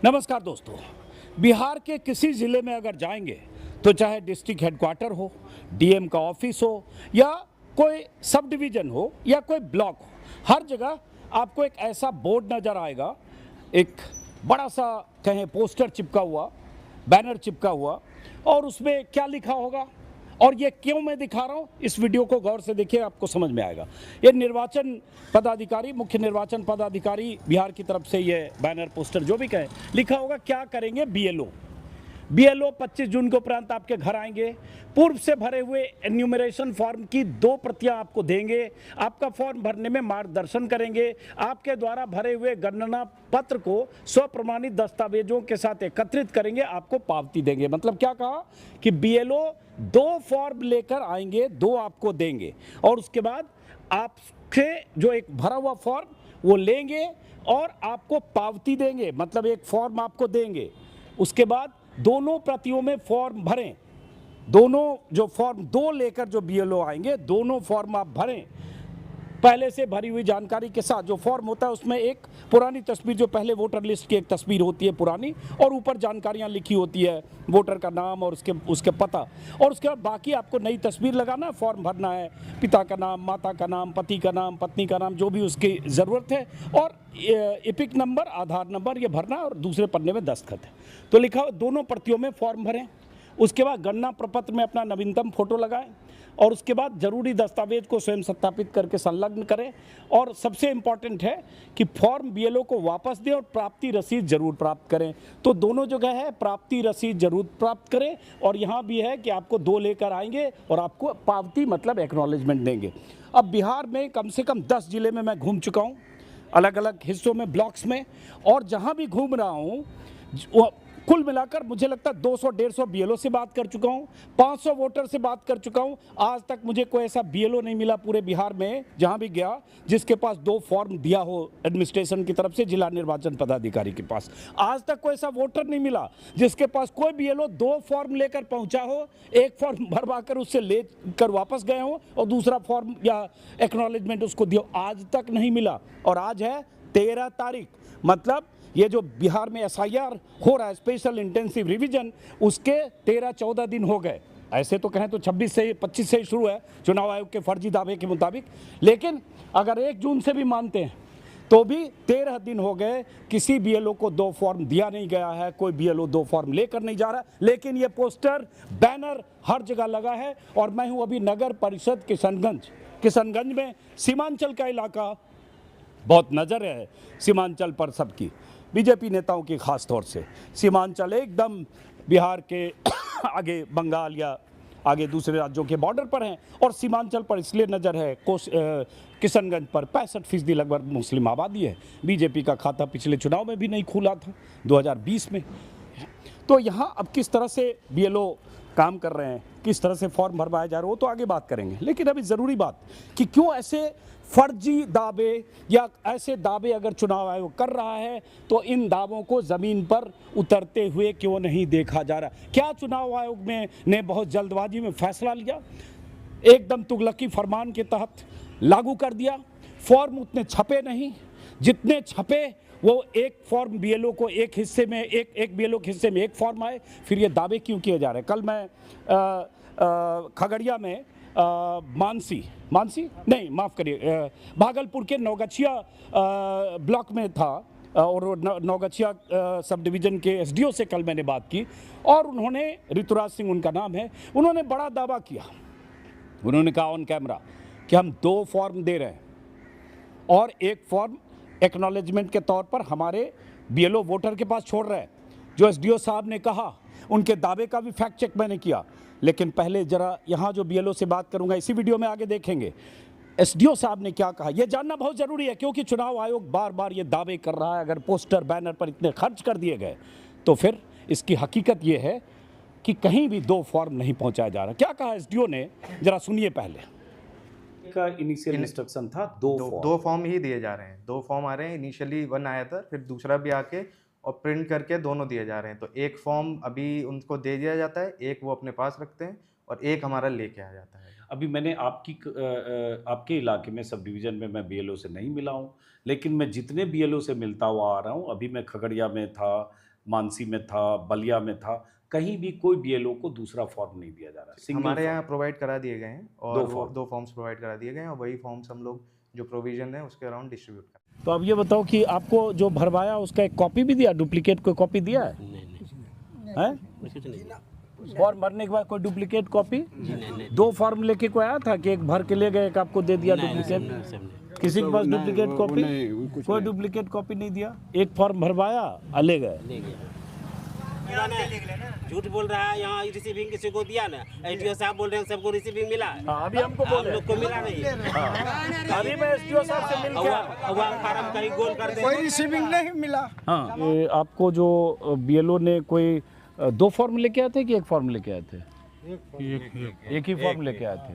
नमस्कार दोस्तों। बिहार के किसी ज़िले में अगर जाएंगे तो चाहे डिस्ट्रिक्ट हेडक्वार्टर हो, डीएम का ऑफिस हो या कोई सब डिवीज़न हो या कोई ब्लॉक हो, हर जगह आपको एक ऐसा बोर्ड नज़र आएगा, एक बड़ा सा कहें पोस्टर चिपका हुआ, बैनर चिपका हुआ, और उसमें क्या लिखा होगा और ये क्यों मैं दिखा रहा हूँ, इस वीडियो को गौर से देखिए, आपको समझ में आएगा। ये निर्वाचन पदाधिकारी, मुख्य निर्वाचन पदाधिकारी बिहार की तरफ से ये बैनर पोस्टर जो भी कहें, लिखा होगा क्या करेंगे बीएलओ। बीएलओ 25 जून के उपरांत आपके घर आएंगे, पूर्व से भरे हुए एन्यूमरेशन फॉर्म की 2 प्रतियां आपको देंगे, आपका फॉर्म भरने में मार्गदर्शन करेंगे, आपके द्वारा भरे हुए गणना पत्र को स्वप्रमाणित दस्तावेजों के साथ एकत्रित करेंगे, आपको पावती देंगे। मतलब क्या कहा कि बीएलओ 2 फॉर्म लेकर आएंगे, 2 आपको देंगे और उसके बाद आपके जो एक भरा हुआ फॉर्म वो लेंगे और आपको पावती देंगे, मतलब एक फॉर्म आपको देंगे। उसके बाद दोनों प्रतियों में फॉर्म भरें, दोनों जो फॉर्म 2 लेकर जो बीएलओ आएंगे, दोनों फॉर्म आप भरें पहले से भरी हुई जानकारी के साथ। जो फॉर्म होता है उसमें एक पुरानी तस्वीर, जो पहले वोटर लिस्ट की एक तस्वीर होती है पुरानी, और ऊपर जानकारियां लिखी होती है, वोटर का नाम और उसके पता, और उसके बाद बाकी आपको नई तस्वीर लगाना, फॉर्म भरना है, पिता का नाम, माता का नाम, पति का नाम, पत्नी का नाम, जो भी उसकी ज़रूरत है, और एपिक नंबर, आधार नंबर, ये भरना है और दूसरे पन्ने में दस्तखत है। तो लिखा हो दोनों प्रतियों में फॉर्म भरें। उसके बाद गणना प्रपत्र में अपना नवीनतम फोटो लगाएं और उसके बाद जरूरी दस्तावेज को स्वयं सत्यापित करके संलग्न करें। और सबसे इम्पॉर्टेंट है कि फॉर्म बीएलओ को वापस दें और प्राप्ति रसीद जरूर प्राप्त करें। तो दोनों जगह है, प्राप्ति रसीद जरूर प्राप्त करें, और यहाँ भी है कि आपको 2 लेकर आएंगे और आपको पावती मतलब एक्नॉलेजमेंट देंगे। अब बिहार में कम से कम 10 जिले में मैं घूम चुका हूँ, अलग अलग हिस्सों में, ब्लॉक्स में, और जहाँ भी घूम रहा हूँ कुल मिलाकर मुझे लगता है 200-150 बीएलओ से बात कर चुका हूं, 500 वोटर से बात कर चुका हूं। आज तक मुझे कोई ऐसा बीएलओ नहीं मिला पूरे बिहार में जहां भी गया जिसके पास 2 फॉर्म दिया हो एडमिनिस्ट्रेशन की तरफ से, जिला निर्वाचन पदाधिकारी के पास। आज तक कोई ऐसा वोटर नहीं मिला जिसके पास कोई बीएलओ 2 फॉर्म लेकर पहुंचा हो, एक फॉर्म भरवा कर उससे लेकर वापस गए हो और दूसरा फॉर्म या एक्नॉलेजमेंट उसको दिया, आज तक नहीं मिला। और आज है 13 तारीख, मतलब ये जो बिहार में एसआईआर हो रहा है, स्पेशल इंटेंसिव रिवीजन, उसके 13-14 दिन हो गए। ऐसे तो कहें तो 25 से ही शुरू है चुनाव आयोग के फर्जी दावे के मुताबिक, लेकिन अगर 1 जून से भी मानते हैं तो भी 13 दिन हो गए, किसी बीएलओ को 2 फॉर्म दिया नहीं गया है, कोई बीएलओ 2 फॉर्म लेकर नहीं जा रहा। लेकिन ये पोस्टर, बैनर हर जगह लगा है। और मैं हूँ अभी नगर परिषद किशनगंज में। सीमांचल का इलाका, बहुत नज़र है सीमांचल पर सबकी, बीजेपी नेताओं की खास तौर से। सीमांचल एकदम बिहार के आगे बंगाल या आगे दूसरे राज्यों के बॉर्डर पर हैं, और सीमांचल पर इसलिए नज़र है किशनगंज पर 65% लगभग मुस्लिम आबादी है। बीजेपी का खाता पिछले चुनाव में भी नहीं खुला था 2020 में। तो यहाँ अब किस तरह से बीएलओ काम कर रहे हैं, किस तरह से फॉर्म भरवाए जा रहे हो, वो तो आगे बात करेंगे। लेकिन अभी ज़रूरी बात कि क्यों ऐसे फर्जी दावे या ऐसे दावे अगर चुनाव आयोग कर रहा है तो इन दावों को ज़मीन पर उतरते हुए क्यों नहीं देखा जा रहा। क्या चुनाव आयोग ने बहुत जल्दबाजी में फैसला लिया, एकदम तुगलकी फरमान के तहत लागू कर दिया, फॉर्म उतने छपे नहीं, जितने छपे वो एक फॉर्म बीएलओ को एक हिस्से में, एक बीएलओ के हिस्से में एक फॉर्म आए, फिर ये दावे क्यों किए जा रहे हैं। कल मैं खगड़िया में भागलपुर के नौगछिया ब्लॉक में था, और नौगछिया सब डिवीज़न के एसडीओ से कल मैंने बात की, और उन्होंने, ऋतुराज सिंह उनका नाम है, उन्होंने बड़ा दावा किया। उन्होंने कहा ऑन कैमरा कि हम 2 फॉर्म दे रहे हैं और एक फॉर्म एक्नॉलेजमेंट के तौर पर हमारे बीएलओ वोटर के पास छोड़ रहे हैं। जो एसडीओ साहब ने कहा, उनके दावे का भी फैक्ट चेक मैंने किया। लेकिन पहले जरा यहाँ जो बीएलओ से बात करूँगा, इसी वीडियो में आगे देखेंगे एसडीओ साहब ने क्या कहा। यह जानना बहुत ज़रूरी है, क्योंकि चुनाव आयोग बार बार ये दावे कर रहा है। अगर पोस्टर बैनर पर इतने खर्च कर दिए गए तो फिर इसकी हकीकत ये है कि कहीं भी 2 फॉर्म नहीं पहुँचाया जा रहा। क्या कहा एसडीओ ने, जरा सुनिए। पहले का इनिशियल इंस्ट्रक्शन था 2 फॉर्म ही दिए जा रहे हैं, 2 फॉर्म आ रहे हैं। इनिशियली 1 आया था, फिर दूसरा भी आके और प्रिंट करके दोनों दिए जा रहे हैं। तो एक फॉर्म अभी उनको दे दिया जाता है, एक वो अपने पास रखते हैं और एक हमारा लेके आ जाता है। अभी मैंने आपके इलाके में सब डिवीज़न में मैं बीएलओ से नहीं मिला हूँ, लेकिन मैं जितने बीएलओ से मिलता हुआ आ रहा हूँ, अभी मैं खगड़िया में था, मानसी में था, बलिया में था, कहीं भी कोई बीएलओ को दूसरा फॉर्म नहीं दिया जा रहा। सिंगल हमारे फॉर्म। यहाँ प्रोवाइड करा दिए गए हैं और दो वो फॉर्म। 2 फॉर्म्स प्रोवाइड करा दिए गए हैं और वही फॉर्म्स हम लोग जो प्रोविज़न है उसके अराउंड डिस्ट्रीब्यूट कर। तो अब ये बताओ कि आपको जो भरवाया उसका एक कॉपी भी दिया, डुप्लीकेट कोई कॉपी दिया है? हैं? फॉर्म भरने के बाद कोई डुप्लीकेट कॉपी? 2 फॉर्म लेके कोई आया था कि एक भर के ले गए, एक आपको दे दिया डुप्लीकेट? किसी के पास डुप्लीकेट कॉपी? कोई डुप्लीकेट कॉपी नहीं दिया, एक फॉर्म भरवाया और ले गए। झूठ बोल रहा है, यहाँ रिसीविंग किसी को दिया ना, एसडीओ साहब बोल रहे हैं सबको रिसीविंग मिला है। अभी हमको बोले लोग को मिला नहीं है। अभी मैं एसडीओ साहब से मिल गया, फार्म कहीं गोल कर दे, कोई रिसीविंग नहीं मिला। हाँ, ये आपको जो बीएलओ ने कोई 2 फॉर्म लेके आए थे कि एक फॉर्म लेके आए थे? एक ही फॉर्म लेके आए थे।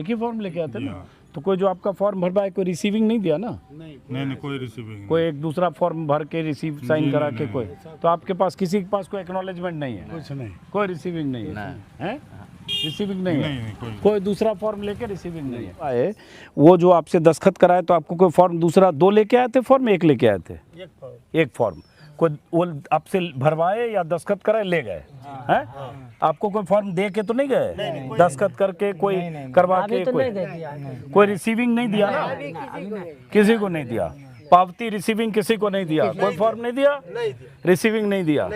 एक ही फॉर्म लेके आए थे ना? तो कोई जो आपका फॉर्म भरवाए कोई रिसीविंग नहीं दिया ना? नहीं कोई रिसीविंग कोई एक दूसरा फॉर्म भर के रिसीव साइन करा के कोई? तो आपके पास किसी के पास कोई एक्नॉलेजमेंट नहीं है? कुछ नहीं। कोई रिसीविंग नहीं है? हैं? रिसीविंग नहीं है? नहीं, कोई दूसरा फॉर्म लेके रिसीविंग नहीं है आए? वो जो आपसे दस्तखत कराए तो आपको कोई फॉर्म दूसरा 2 लेके आए थे, फॉर्म 1 लेके आए थे? एक फॉर्म कोई वो आपसे भरवाए या दस्तखत कराए ले गए हैं? आपको कोई फॉर्म दे के तो नहीं गए? दस्तखत करके कोई करवा के कोई रिसीविंग नहीं दिया ना? किसी को नहीं दिया पावती, रिसीविंग किसी को नहीं दिया, कोई फॉर्म नहीं दिया, रिसीविंग नहीं दिया,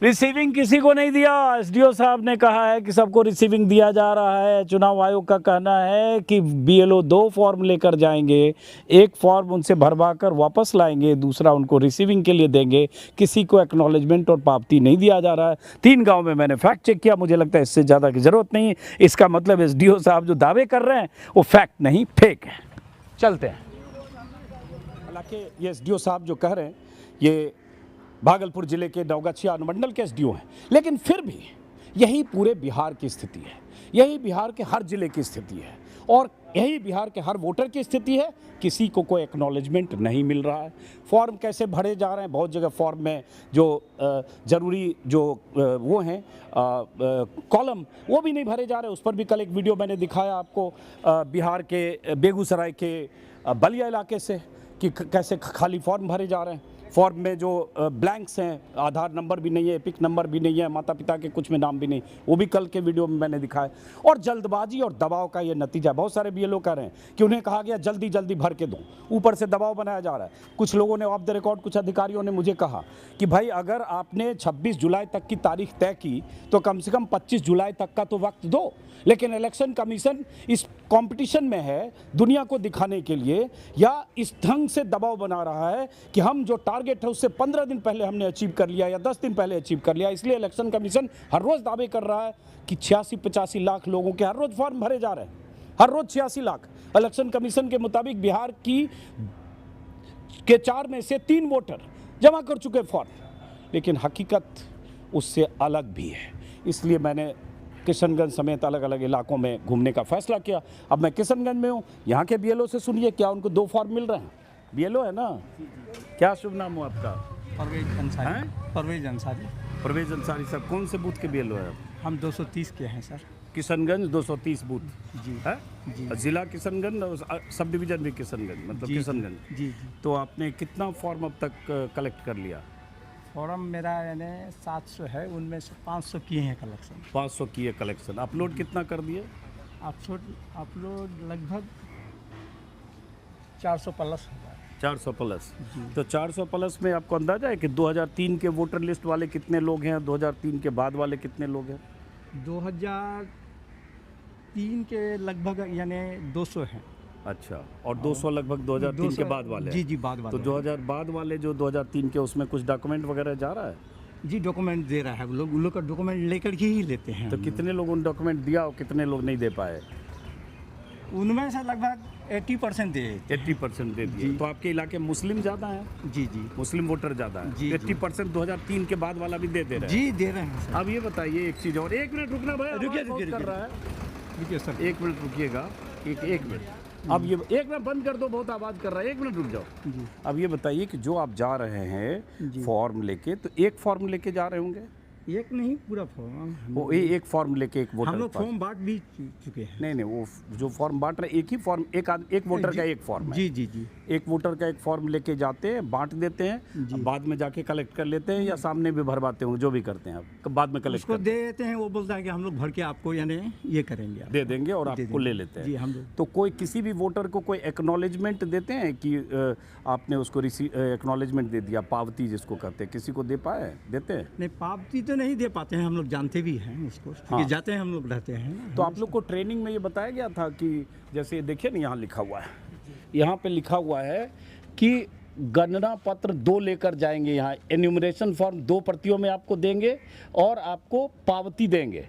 रिसीविंग किसी को नहीं दिया। एसडीओ साहब ने कहा है कि सबको रिसीविंग दिया जा रहा है। चुनाव आयोग का कहना है कि बीएलओ 2 फॉर्म लेकर जाएंगे, एक फॉर्म उनसे भरवा कर वापस लाएंगे, दूसरा उनको रिसीविंग के लिए देंगे। किसी को एक्नॉलेजमेंट और पावती नहीं दिया जा रहा है। 3 गांव में मैंने फैक्ट चेक किया, मुझे लगता है इससे ज़्यादा की ज़रूरत नहीं है। इसका मतलब एसडीओ साहब जो दावे कर रहे हैं वो फैक्ट नहीं, फेक है। चलते हैं। हालांकि ये एसडीओ साहब जो कह रहे हैं ये भागलपुर जिले के नवगछिया अनुमंडल के एसडीओ हैं, लेकिन फिर भी यही पूरे बिहार की स्थिति है, यही बिहार के हर जिले की स्थिति है और यही बिहार के हर वोटर की स्थिति है। किसी को कोई एक्नॉलेजमेंट नहीं मिल रहा है। फॉर्म कैसे भरे जा रहे हैं? बहुत जगह फॉर्म में जो ज़रूरी जो वो हैं कॉलम वो भी नहीं भरे जा रहे। उस पर भी कल एक वीडियो मैंने दिखाया आपको बिहार के बेगूसराय के बलिया इलाके से कि कैसे खाली फॉर्म भरे जा रहे हैं। फॉर्म में जो ब्लैंक्स हैं, आधार नंबर भी नहीं है, एपिक नंबर भी नहीं है, माता पिता के कुछ में नाम भी नहीं, वो भी कल के वीडियो में मैंने दिखाया। और जल्दबाजी और दबाव का ये नतीजा। बहुत सारे बीएलओ कह रहे हैं कि उन्हें कहा गया जल्दी जल्दी भर के दो, ऊपर से दबाव बनाया जा रहा है। कुछ लोगों ने ऑफ द रिकॉर्ड, कुछ अधिकारियों ने मुझे कहा कि भाई अगर आपने 26 जुलाई तक की तारीख तय की तो कम से कम 25 जुलाई तक का तो वक्त दो। लेकिन इलेक्शन कमीशन इस कंपटीशन में है दुनिया को दिखाने के लिए, या इस ढंग से दबाव बना रहा है कि हम जो टारगेट है उससे 15 दिन पहले हमने अचीव कर लिया या 10 दिन पहले अचीव कर लिया। इसलिए इलेक्शन कमीशन हर रोज़ दावे कर रहा है कि 86-85 लाख लोगों के हर रोज़ फॉर्म भरे जा रहे हैं, हर रोज़ 86 लाख। इलेक्शन कमीशन के मुताबिक बिहार के 4 में से 3 वोटर जमा कर चुके फॉर्म, लेकिन हकीकत उससे अलग भी है। इसलिए मैंने किशनगंज समेत अलग अलग इलाकों में घूमने का फैसला किया। अब मैं किशनगंज में हूँ, यहाँ के बीएलओ से सुनिए क्या उनको 2 फॉर्म मिल रहे हैं। बीएलओ है ना, क्या शुभ नाम हो आपका? परवेज अंसारी। परवेज अंसारी। परवेज अंसारी साहब, कौन से बूथ के बीएलओ है? हम 230 के हैं सर। किशनगंज 230 बूथ जी है जी। जिला किशनगंज और सब डिवीजन भी किशनगंज, मतलब जी, किशनगंज। जी जी। तो आपने कितना फॉर्म अब तक कलेक्ट कर लिया? फॉर्म मेरा यानी 700 है, उनमें से 500 किए हैं कलेक्शन। 500 की है कलेक्शन। अपलोड कितना कर दिए? अपलोड लगभग 400 प्लस होगा। 400 प्लस। तो 400 प्लस में आपको अंदाजा है कि 2003 के वोटर लिस्ट वाले कितने लोग हैं, 2003 के बाद वाले कितने लोग हैं? 2003 के लगभग यानी 200 हैं। अच्छा, और 200 लगभग 2003 के बाद वाले? जी जी, बाद वाले। तो 2000 बाद वाले जो 2003 के, उसमें कुछ डॉक्यूमेंट वगैरह जा रहा है? जी, डॉक्यूमेंट दे रहा है वो लोग, उन लोग का डॉक्यूमेंट लेकर के ही लेते हैं। तो कितने लोगों ने डॉक्यूमेंट दिया और कितने लोग नहीं दे पाए? उनमें से लगभग 80% दे। 80% दे दिए। तो आपके इलाके मुस्लिम ज़्यादा हैं? जी जी, मुस्लिम वोटर ज़्यादा है। जी, 80% 2003 के बाद वाला भी दे रहे हैं? जी दे रहे हैं सर। अब ये बताइए एक चीज़ और, 1 मिनट रुकना भाई, रुकिए, आवाज़ बहुत रुकिए, कर रहा है। रुकिए सर। 1 मिनट रुकिएगा, एक मिनट। अब ये 1 मिनट बंद कर दो, बहुत आवाज़ कर रहा है, 1 मिनट रुक जाओ। जी। अब ये बताइए कि जो आप जा रहे हैं फॉर्म लेके, तो एक फॉर्म लेके जा रहे होंगे? एक नहीं पूरा फॉर्म वो एक फॉर्म लेके एक हम वोटर लोग के पास- फॉर्म बांट भी चुके हैं। नहीं वो जो फॉर्म बांट रहे एक ही फॉर्म, एक वोटर का एक फॉर्म है। जी जी जी एक वोटर का एक फॉर्म लेके जाते हैं, बांट देते हैं, अब बाद में जाके कलेक्ट कर लेते हैं या सामने भी भरवाते हैं, जो भी करते हैं आप बाद में कलेक्ट उसको दे देते हैं, वो बोलता है कि हम लोग भर के आपको यानी ये करेंगे आप। दे देंगे और दे आपको देंगे। ले लेते हैं। जी, हम लोग तो कोई किसी भी वोटर को कोई एक्नॉलेजमेंट देते हैं कि आपने उसको एक्नॉलेजमेंट दे दिया, पावती जिसको कहते हैं, किसी को दे पाए, देते हैं? नहीं, पावती तो नहीं दे पाते हैं, हम लोग जानते भी हैं उसको, क्योंकि जाते हैं हम लोग रहते हैं ना। तो आप लोग को ट्रेनिंग में ये बताया गया था कि जैसे देखिए ना यहाँ लिखा हुआ है, यहाँ पे लिखा हुआ है कि गणना पत्र 2 लेकर जाएंगे, यहाँ एन्यूमरेशन फॉर्म 2 प्रतियों में आपको देंगे और आपको पावती देंगे।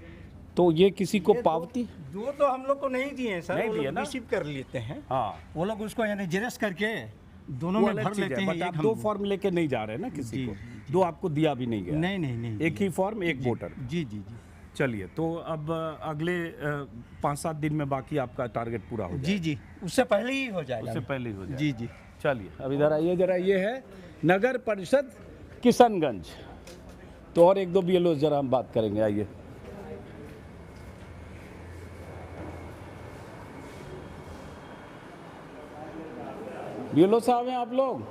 तो ये किसी को पावती दो तो हम लोग को नहीं दिए हैं सर, नहीं वो दिए लोग ना? रिसीव कर लेते हैं। हाँ वो लोग उसको यानी जेरस करके दोनों वो में अलग भर चीज़ लेते है, हैं। बट आप एक हम 2 लोग- फॉर्म लेके नहीं जा रहे हैं ना किसी जी, को, जी, 2 आपको दिया भी नहीं गया, नहीं नहीं नहीं एक ही फॉर्म एक वोटर। जी जी जी चलिए, तो अब अगले 5-7 दिन में बाकी आपका टारगेट पूरा हो जी जी उससे पहले ही हो जाएगा। उससे पहले ही हो जाए। जी जी चलिए अब इधर आइए जरा, ये है नगर परिषद किशनगंज। तो और 1-2 BLO जरा हम बात करेंगे, आइए। BLO साहब हैं आप लोग?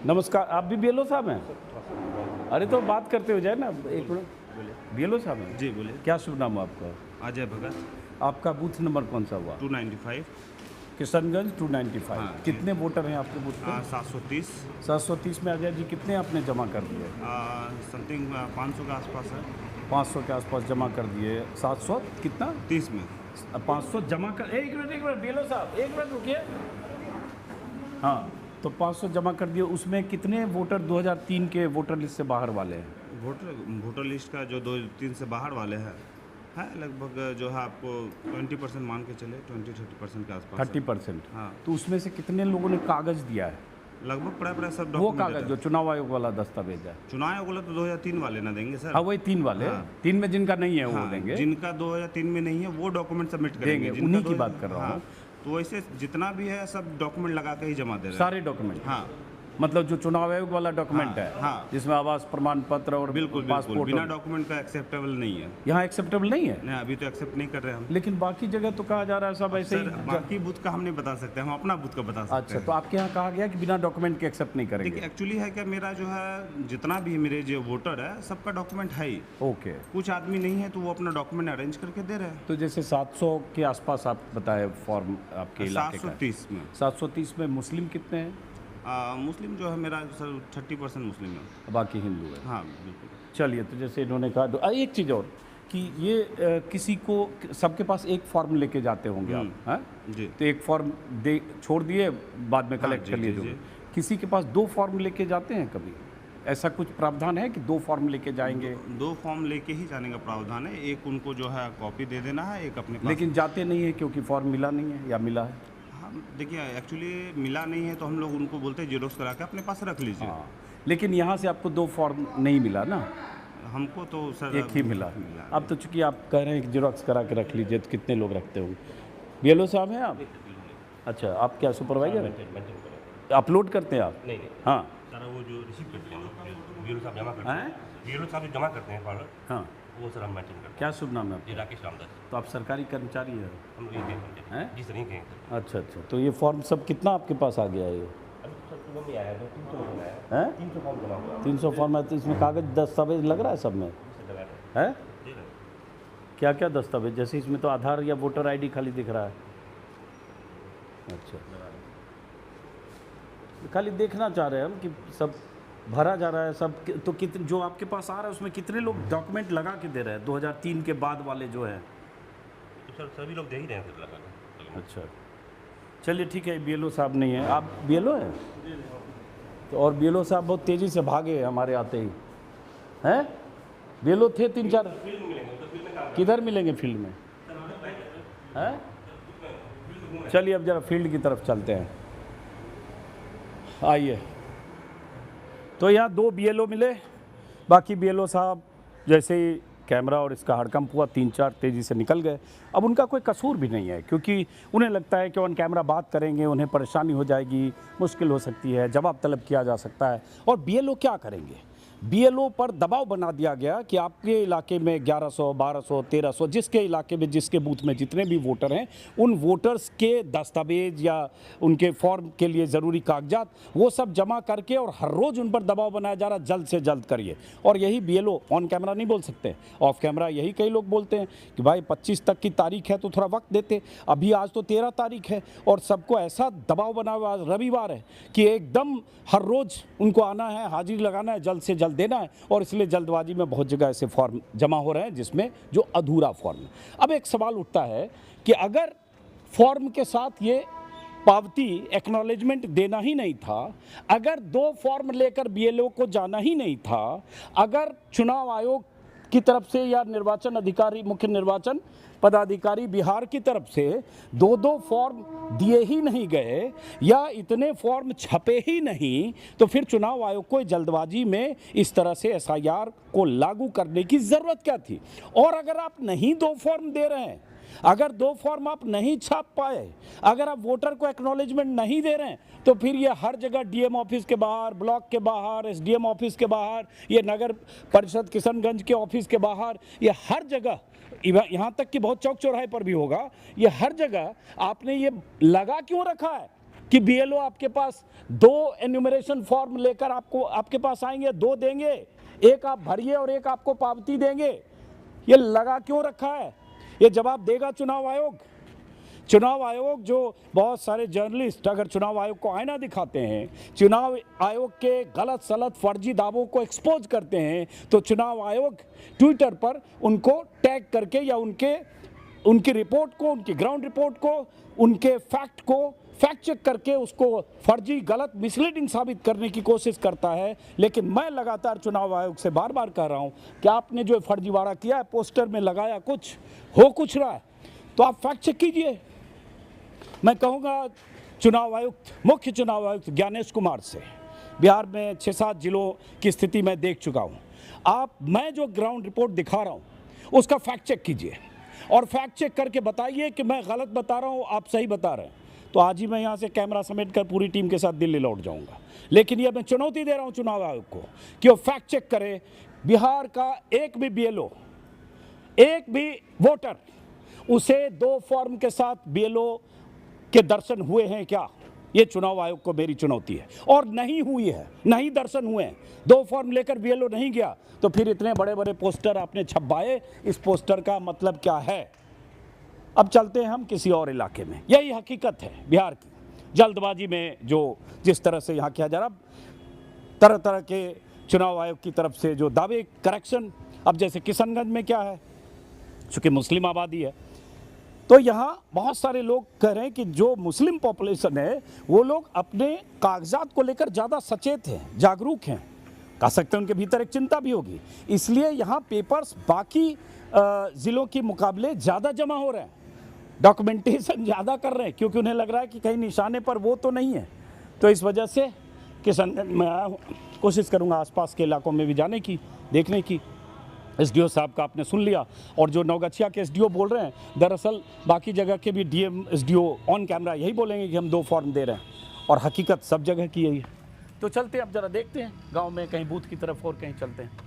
नमस्कार, आप भी BLO साहब हैं? अरे तो बात करते हो जाए ना, एक मिनट। BLO साहब हैं? जी बोलिए। क्या शुभ नाम है आपका? अजय भगत आपका बूथ नंबर कौन सा हुआ? 295 किशनगंज 295। हाँ, कितने वोटर हैं आपके बूथ पे? 730 730 में अजय जी कितने आपने जमा कर दिए? समथिंग 500 के आसपास है। 500 के आसपास जमा कर दिए। 700 कितना? 30 में 500 जमा कर, एक मिनट BLO साहब, एक मिनट रुकिए। हाँ, तो 500 जमा कर दिए, उसमें कितने वोटर 2003 के वोटर लिस्ट से बाहर वाले हैं? वोटर लिस्ट का जो 2-3 से बाहर वाले हैं है लगभग जो है आपको 20% मान के चले, 20-30% के आसपास है। 30%। हाँ। तो उसमें से कितने लोगों ने कागज दिया है? लगभग प्राय सब वो डॉक्यूमेंट कागज जो चुनाव आयोग वाला दस्तावेज है? चुनाव आयोग वाला तो 2003 वाले ना देंगे सर। हाँ, वही 3 वाले, हाँ। 3 में जिनका नहीं है वो हाँ, देंगे। जिनका 2003 में नहीं है वो डॉक्यूमेंट सबमिट करेंगे। देंगे, जिनका उन्हीं की 2000 बात कर रहा हूँ। हाँ, तो वैसे जितना भी है सब डॉक्यूमेंट लगा के ही जमा दे रहे हैं। सारे डॉक्यूमेंट? हाँ, मतलब जो चुनाव आयोग वाला डॉक्यूमेंट है, हाँ। जिसमें आवास प्रमाण पत्र और बिल्कुल पासपोर्ट बिना डॉक्यूमेंट का एक्सेप्टेबल नहीं है। यहाँ एक्सेप्टेबल नहीं है। नहीं, अभी तो एक्सेप्ट नहीं कर रहे हम। लेकिन बाकी जगह तो कहा जा रहा है सब ऐसे सर, ही। बाकी बूथ का हम नहीं बता सकते, हम अपना बूथ का बता सकते अच्छा, हैं। तो आपके यहाँ कहा गया कि बिना डॉक्यूमेंट के एक्सेप्ट नहीं देखिए करेंगे? एक्चुअली है क्या, मेरा जो है जितना भी मेरे जो वोटर है सबका डॉक्यूमेंट है ही। ओके। कुछ आदमी नहीं है तो वो अपना डॉक्यूमेंट अरेंज करके दे रहे हैं। तो जैसे 700 के आसपास आप बताए फॉर्म आपके इलाके का। 730 में 730 में मुस्लिम कितने हैं? मुस्लिम जो है मेरा सर 30% मुस्लिम है। बाकी हिंदू है। हाँ बिल्कुल। चलिए, तो जैसे इन्होंने कहा, तो एक चीज़ और कि ये किसी को, सबके पास एक फॉर्म लेके जाते होंगे आप, हैं? जी तो एक फॉर्म दे छोड़ दिए, बाद में कलेक्ट जी, कर लिए जी, जो। जी। किसी के पास 2 फॉर्म लेके जाते हैं कभी? ऐसा कुछ प्रावधान है कि 2 फॉर्म लेके जाएंगे? 2 फॉर्म लेके ही जाने का प्रावधान है। एक उनको जो है कॉपी दे देना है, एक अपने पास। लेकिन जाते नहीं है क्योंकि फॉर्म मिला नहीं है या मिला है? हम देखिए एक्चुअली मिला नहीं है तो हम लोग उनको बोलते हैं जीरोक्स करा के अपने पास रख लीजिए। हाँ, लेकिन यहाँ से आपको 2 फॉर्म नहीं मिला ना, हमको तो सर एक ही मिला। अब तो चूंकि आप कह रहे हैं कि जीरोक्स करा के रख लीजिए, तो कितने लोग रखते होंगे? BLO साहब हैं आप? अच्छा, आप क्या सुपरवाइजर हैं? अपलोड करते हैं आप? नहीं हाँ सारा वो जो रिसीव करते हैं BLO साहब जमा करते हैं? हैं, BLO साहब जो जमा करते हैं फॉर्म, हाँ, वो सर हम मेंटेन करते क्या शुभ नाम है हैं। ये आपका? राकेश रामदास, तो आप सरकारी कर्मचारी हैं? हम लोग ये कहेंगे हैं? जी सर, ये कहेंगे। अच्छा अच्छा, तो ये फॉर्म सब कितना आपके पास आ गया है ये? अभी तो सर सुबह में आया है, 300 फॉर्म आया है, हैं? 300 फॉर्म जमा हुआ 300 फॉर्म है, तो इसमें कागज दस्तावेज लग रहा है सब में? है लगा है? जी सर। क्या क्या दस्तावेज? जैसे इसमें तो आधार या वोटर ID खाली दिख रहा है। अच्छा, खाली देखना चाह रहे हैं हम कि सब भरा जा रहा है सब। तो कितने जो आपके पास आ रहा है उसमें कितने लोग डॉक्यूमेंट लगा के दे रहे हैं 2003 के बाद वाले जो है? तो सर सभी लोग दे ही रहे हैं सर लगा के। अच्छा, चलिए ठीक है। BLO साहब नहीं है, आप BLO हैं? तो और BLO साहब बहुत तेज़ी से भागे हमारे आते ही, हैं? BLO थे 3-4, किधर मिलेंगे फील्ड में? हैं? चलिए अब जरा फील्ड की तरफ चलते हैं, आइए। तो यहाँ 2 BLO मिले, बाकी BLO साहब जैसे ही कैमरा और इसका हड़कंप हुआ 3-4 तेज़ी से निकल गए। अब उनका कोई कसूर भी नहीं है, क्योंकि उन्हें लगता है कि ऑन कैमरा बात करेंगे, उन्हें परेशानी हो जाएगी, मुश्किल हो सकती है, जवाब तलब किया जा सकता है। और BLO क्या करेंगे? बीएलओ पर दबाव बना दिया गया कि आपके इलाके में 1100, 1200, 1300 जिसके इलाके में जिसके बूथ में जितने भी वोटर हैं उन वोटर्स के दस्तावेज या उनके फॉर्म के लिए ज़रूरी कागजात वो सब जमा करके और हर रोज़ उन पर दबाव बनाया जा रहा, जल्द से जल्द करिए। और यही बीएलओ ऑन कैमरा नहीं बोल सकते, ऑफ कैमरा यही कई लोग बोलते हैं कि भाई 25 तक की तारीख है तो थोड़ा वक्त देते, अभी आज तो 13 तारीख है और सबको ऐसा दबाव बना हुआ, आज रविवार है कि एकदम हर रोज़ उनको आना है, हाजिरी लगाना है, जल्द से जल्द देना है और इसलिए जल्दबाजी में बहुत जगह ऐसे फॉर्म जमा हो रहे हैं जिसमें जो अधूरा फॉर्म है। अब एक सवाल उठता है कि अगर फॉर्म के साथ ये पावती एक्नॉलेजमेंट देना ही नहीं था, अगर 2 फॉर्म लेकर बीएलओ को जाना ही नहीं था, अगर चुनाव आयोग की तरफ से या निर्वाचन अधिकारी, मुख्य निर्वाचन पदाधिकारी बिहार की तरफ से 2-2 फॉर्म दिए ही नहीं गए या इतने फॉर्म छपे ही नहीं, तो फिर चुनाव आयोग को जल्दबाजी में इस तरह से एसआईआर को लागू करने की ज़रूरत क्या थी? और अगर आप नहीं 2 फॉर्म दे रहे हैं, अगर 2 फॉर्म आप नहीं छाप पाए, अगर आप वोटर को एक्नॉलेजमेंट नहीं दे रहे हैं, तो फिर ये हर जगह डीएम ऑफिस के बाहर, ब्लॉक के बाहर, एसडीएम ऑफिस के बाहर, ये नगर परिषद किशनगंज के ऑफिस के बाहर, ये हर जगह, यहाँ तक कि बहुत चौक चौराहे पर भी होगा, ये हर जगह आपने ये लगा क्यों रखा है कि बीएलओ आपके पास 2 एन्यूमरेशन फॉर्म लेकर आपके पास आएंगे, 2 देंगे, एक आप भरिए और एक आपको पावती देंगे? ये लगा क्यों रखा है? ये जवाब देगा चुनाव आयोग। चुनाव आयोग, जो बहुत सारे जर्नलिस्ट अगर चुनाव आयोग को आईना दिखाते हैं, चुनाव आयोग के गलत सलत फर्जी दावों को एक्सपोज करते हैं, तो चुनाव आयोग ट्विटर पर उनको टैग करके या उनकी रिपोर्ट को, उनकी ग्राउंड रिपोर्ट को, उनके फैक्ट को फैक्ट चेक करके उसको फर्जी, गलत, मिसलीडिंग साबित करने की कोशिश करता है। लेकिन मैं लगातार चुनाव आयोग से बार बार कह रहा हूं कि आपने जो फर्जीवाड़ा किया है, पोस्टर में लगाया कुछ, हो कुछ रहा है, तो आप फैक्ट चेक कीजिए। मैं कहूँगा चुनाव आयुक्त, मुख्य चुनाव आयुक्त ज्ञानेश कुमार से, बिहार में 6-7 जिलों की स्थिति मैं देख चुका हूँ, मैं जो ग्राउंड रिपोर्ट दिखा रहा हूँ उसका फैक्ट चेक कीजिए और फैक्ट चेक करके बताइए कि मैं गलत बता रहा हूँ, आप सही बता रहे हैं, तो आज ही मैं यहाँ से कैमरा समेट कर पूरी टीम के साथ दिल्ली लौट जाऊँगा। लेकिन यह मैं चुनौती दे रहा हूँ चुनाव आयोग को कि वो फैक्ट चेक करे, बिहार का एक भी बीएलओ, एक भी वोटर, उसे 2 फॉर्म के साथ बीएलओ के दर्शन हुए हैं क्या? ये चुनाव आयोग को मेरी चुनौती है। और नहीं हुई है, नहीं दर्शन हुए हैं, 2 फॉर्म लेकर बीएलओ नहीं गया, तो फिर इतने बड़े बड़े पोस्टर आपने छपवाए, इस पोस्टर का मतलब क्या है? अब चलते हैं हम किसी और इलाके में। यही हकीकत है बिहार की, जल्दबाजी में जो जिस तरह से यहाँ किया जा रहा, तरह तरह के चुनाव आयोग की तरफ से जो दावे, करेक्शन। अब जैसे किशनगंज में क्या है, चूँकि मुस्लिम आबादी है, तो यहाँ बहुत सारे लोग कह रहे हैं कि जो मुस्लिम पॉपुलेशन है वो लोग अपने कागजात को लेकर ज़्यादा सचेत हैं, जागरूक हैं, कह सकते हैं उनके भीतर एक चिंता भी होगी, इसलिए यहाँ पेपर्स बाकी ज़िलों के मुकाबले ज़्यादा जमा हो रहे हैं, डॉक्यूमेंटेशन ज़्यादा कर रहे हैं, क्योंकि उन्हें लग रहा है कि कहीं निशाने पर वो तो नहीं है। तो इस वजह से किशनगंज में कोशिश करूँगा आसपास के इलाकों में भी जाने की, देखने की। एसडीओ साहब का आपने सुन लिया, और जो नवगछिया के एसडीओ बोल रहे हैं, दरअसल बाकी जगह के भी डीएम, एसडीओ ऑन कैमरा यही बोलेंगे कि हम 2 फॉर्म दे रहे हैं, और हकीकत सब जगह की यही है। तो चलते हैं, अब जरा देखते हैं गांव में कहीं बूथ की तरफ और कहीं चलते हैं।